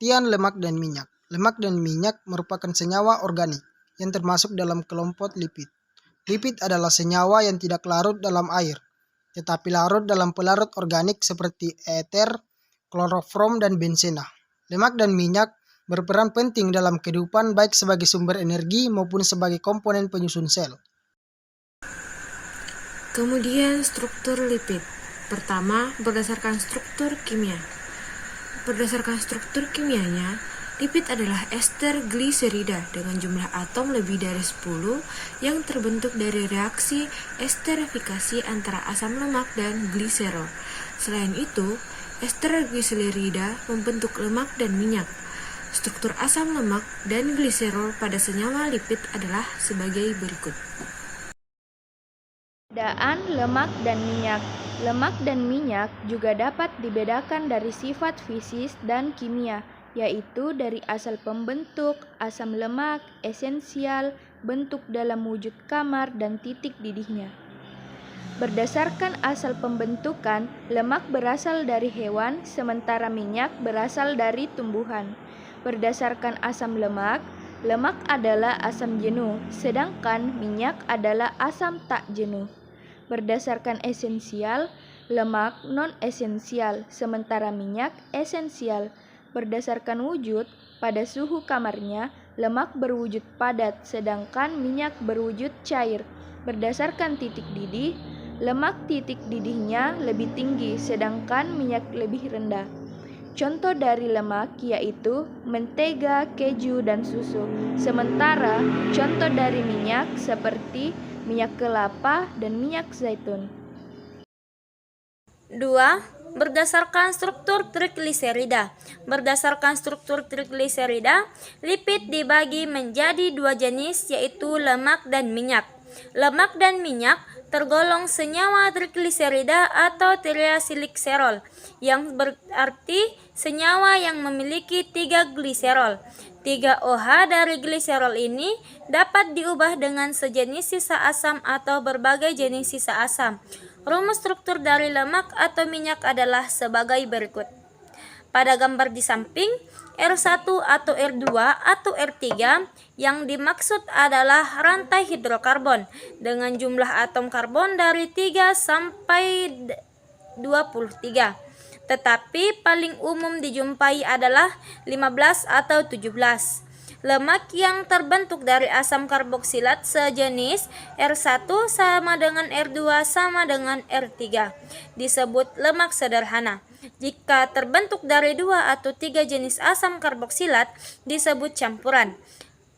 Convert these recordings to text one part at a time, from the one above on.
Pengertian lemak dan minyak. Lemak dan minyak merupakan senyawa organik yang termasuk dalam kelompok lipid. Lipid adalah senyawa yang tidak larut dalam air, tetapi larut dalam pelarut organik seperti eter, klorofrom, dan bensena. Lemak dan minyak berperan penting dalam kehidupan baik sebagai sumber energi maupun sebagai komponen penyusun sel. Kemudian struktur lipid. Pertama, berdasarkan struktur kimia. Berdasarkan struktur kimianya, lipid adalah ester gliserida dengan jumlah atom lebih dari 10 yang terbentuk dari reaksi esterifikasi antara asam lemak dan gliserol. Selain itu, ester gliserida membentuk lemak dan minyak. Struktur asam lemak dan gliserol pada senyawa lipid adalah sebagai berikut. Perbedaan lemak dan minyak. Lemak dan minyak juga dapat dibedakan dari sifat fisis dan kimia, yaitu dari asal pembentuk, asam lemak, esensial, bentuk dalam wujud kamar, dan titik didihnya. Berdasarkan asal pembentukan, lemak berasal dari hewan, sementara minyak berasal dari tumbuhan. Berdasarkan asam lemak, lemak adalah asam jenuh, sedangkan minyak adalah asam tak jenuh. Berdasarkan esensial, lemak non-esensial, sementara minyak esensial. Berdasarkan wujud, pada suhu kamarnya, lemak berwujud padat, sedangkan minyak berwujud cair. Berdasarkan titik didih, lemak titik didihnya lebih tinggi, sedangkan minyak lebih rendah. Contoh dari lemak yaitu mentega, keju, dan susu. Sementara contoh dari minyak seperti minyak kelapa dan minyak zaitun. 2. Berdasarkan struktur trigliserida. Berdasarkan struktur trigliserida, lipid dibagi menjadi dua jenis, yaitu lemak dan minyak. Lemak dan minyak tergolong senyawa trigliserida atau triacylglycerol, yang berarti senyawa yang memiliki 3 gliserol. 3 OH dari gliserol ini dapat diubah dengan sejenis sisa asam atau berbagai jenis sisa asam. Rumus struktur dari lemak atau minyak adalah sebagai berikut. Pada gambar di samping, R1 atau R2 atau R3 yang dimaksud adalah rantai hidrokarbon dengan jumlah atom karbon dari 3 sampai 23. Tetapi paling umum dijumpai adalah 15 atau 17. Lemak yang terbentuk dari asam karboksilat sejenis R1 sama dengan R2 sama dengan R3 disebut lemak sederhana. Jika terbentuk dari 2 atau 3 jenis asam karboksilat disebut campuran.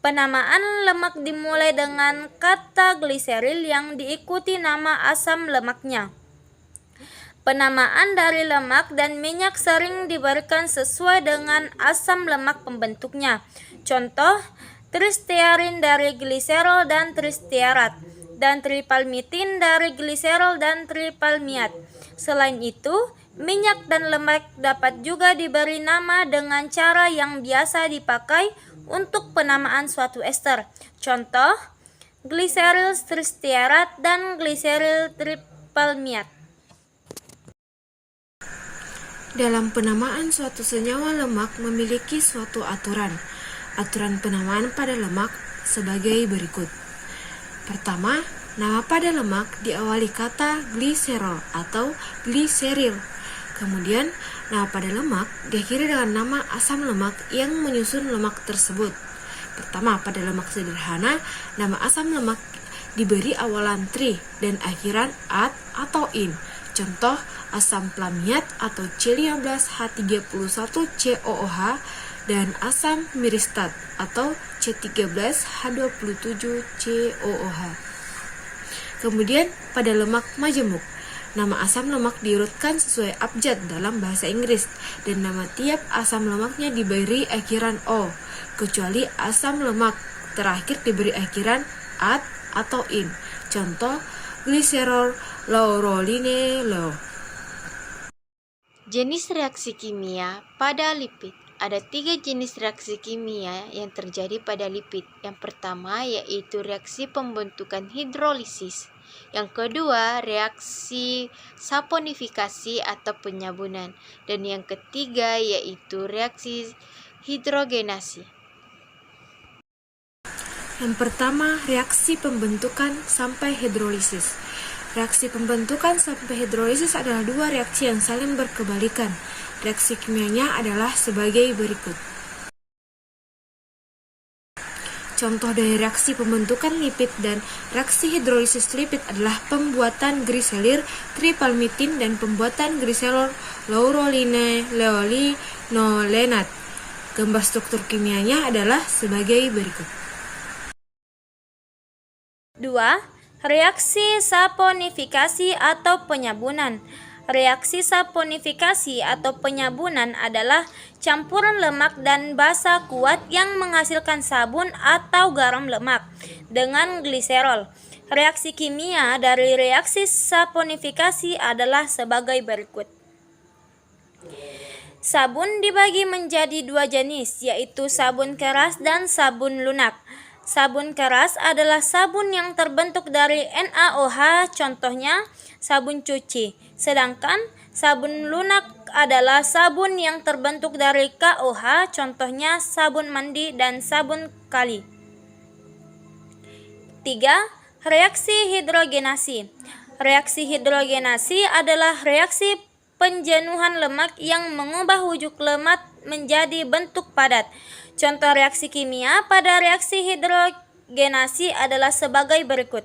Penamaan lemak dimulai dengan kata gliseril yang diikuti nama asam lemaknya. Penamaan dari lemak dan minyak sering diberikan sesuai dengan asam lemak pembentuknya. Contoh, tristearin dari gliserol dan tristearat, dan tripalmitin dari gliserol dan tripalmiat. Selain itu, minyak dan lemak dapat juga diberi nama dengan cara yang biasa dipakai untuk penamaan suatu ester. Contoh, gliseril tristearat dan gliseril tripalmiat. Dalam penamaan suatu senyawa lemak memiliki suatu aturan. Aturan penamaan pada lemak sebagai berikut. Pertama, nama pada lemak diawali kata gliserol atau gliseril. Kemudian, nama pada lemak diakhiri dengan nama asam lemak yang menyusun lemak tersebut. Pertama, pada lemak sederhana, nama asam lemak diberi awalan tri dan akhiran at atau in. Contoh, asam plamiat atau C15H31COOH dan asam miristat atau C13H27COOH. Kemudian pada lemak majemuk, nama asam lemak diurutkan sesuai abjad dalam bahasa Inggris dan nama tiap asam lemaknya diberi akhiran O, kecuali asam lemak terakhir diberi akhiran at atau in. Contoh, gliserol lauroline low. Jenis reaksi kimia pada lipid. Ada 3 jenis reaksi kimia yang terjadi pada lipid. Yang pertama yaitu reaksi pembentukan hidrolisis. Yang kedua reaksi saponifikasi atau penyabunan. Dan yang ketiga yaitu reaksi hidrogenasi. Yang pertama, reaksi pembentukan sampai hidrolisis. Reaksi pembentukan sampai hidrolisis adalah dua reaksi yang saling berkebalikan. Reaksi kimianya adalah sebagai berikut. Contoh dari reaksi pembentukan lipid dan reaksi hidrolisis lipid adalah pembuatan gliselir tripalmitin dan pembuatan gliserol laurolinolenolenat. Gambar struktur kimianya adalah sebagai berikut. 2. Reaksi saponifikasi atau penyabunan. Reaksi saponifikasi atau penyabunan adalah campuran lemak dan basa kuat yang menghasilkan sabun atau garam lemak dengan gliserol. Reaksi kimia dari reaksi saponifikasi adalah sebagai berikut. Sabun dibagi menjadi dua jenis, yaitu sabun keras dan sabun lunak. Sabun keras adalah sabun yang terbentuk dari NaOH, contohnya sabun cuci. Sedangkan sabun lunak adalah sabun yang terbentuk dari KOH, contohnya sabun mandi dan sabun kali. 3. Reaksi hidrogenasi. Reaksi hidrogenasi adalah reaksi penjenuhan lemak yang mengubah wujud lemak menjadi bentuk padat. Contoh reaksi kimia pada reaksi hidrogenasi adalah sebagai berikut.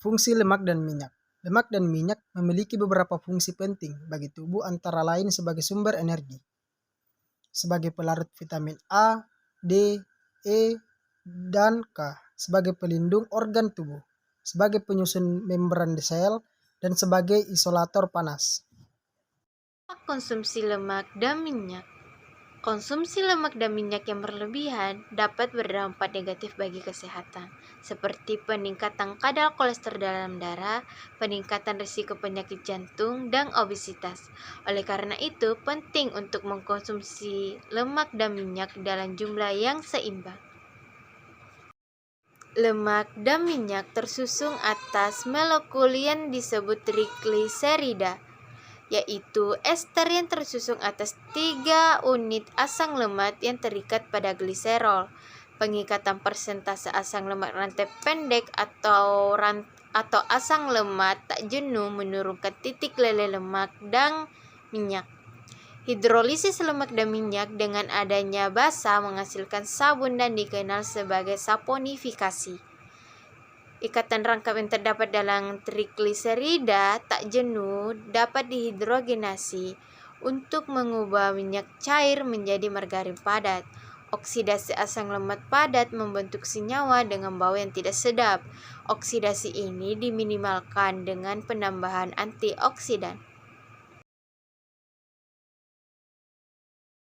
Fungsi lemak dan minyak. Lemak dan minyak memiliki beberapa fungsi penting bagi tubuh, antara lain sebagai sumber energi, sebagai pelarut vitamin A, D, E, dan K, sebagai pelindung organ tubuh, sebagai penyusun membran sel, dan sebagai isolator panas. Konsumsi lemak dan minyak. Konsumsi lemak dan minyak yang berlebihan dapat berdampak negatif bagi kesehatan, seperti peningkatan kadar kolesterol dalam darah, peningkatan risiko penyakit jantung, dan obesitas. Oleh karena itu, penting untuk mengkonsumsi lemak dan minyak dalam jumlah yang seimbang. Lemak dan minyak tersusun atas molekul yang disebut trigliserida, yaitu ester yang tersusun atas 3 unit asam lemak yang terikat pada gliserol. Pengikatan persentase asam lemak rantai pendek atau asam lemak tak jenuh menurunkan titik leleh lemak dan minyak. Hidrolisis lemak dan minyak dengan adanya basa menghasilkan sabun dan dikenal sebagai saponifikasi. Ikatan rangkap yang terdapat dalam trigliserida tak jenuh dapat dihidrogenasi untuk mengubah minyak cair menjadi margarin padat. Oksidasi asam lemak padat membentuk senyawa dengan bau yang tidak sedap. Oksidasi ini diminimalkan dengan penambahan antioksidan.